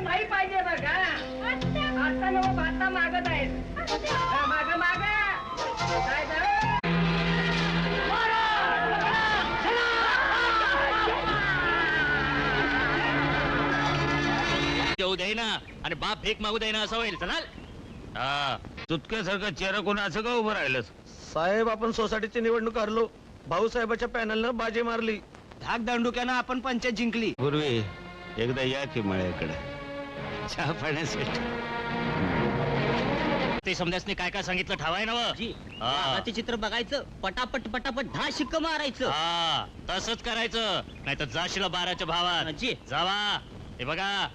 नाही पाहिजे बघा. आता नव भाता मागत आहेत. माग माग काय देऊ दे ना आणि बाप भीक मागू दे ना असं होईल. चलाल तुतक्यासारखं चेहरा कोण असं का उभं राहिलंस? साहेब आपण सोसायटीची निवडणूक हरलो. भाऊसाहेबाच्या पॅनलनं बाजी मारली. धाक दांडुक्यानं आपण पंचायत जिंकली. पूर्वी एकदा या की मळ्याकडे चहा पाण्यासाठी. ते समजासनी काय काय सांगितलं ठावाय ना गावाचे चित्र बघायचं, पटापट पटापट 10 शिक्क मारायचं. तसंच करायचं, नाही तर जाशील 12च्या भावात. जावा हे बघा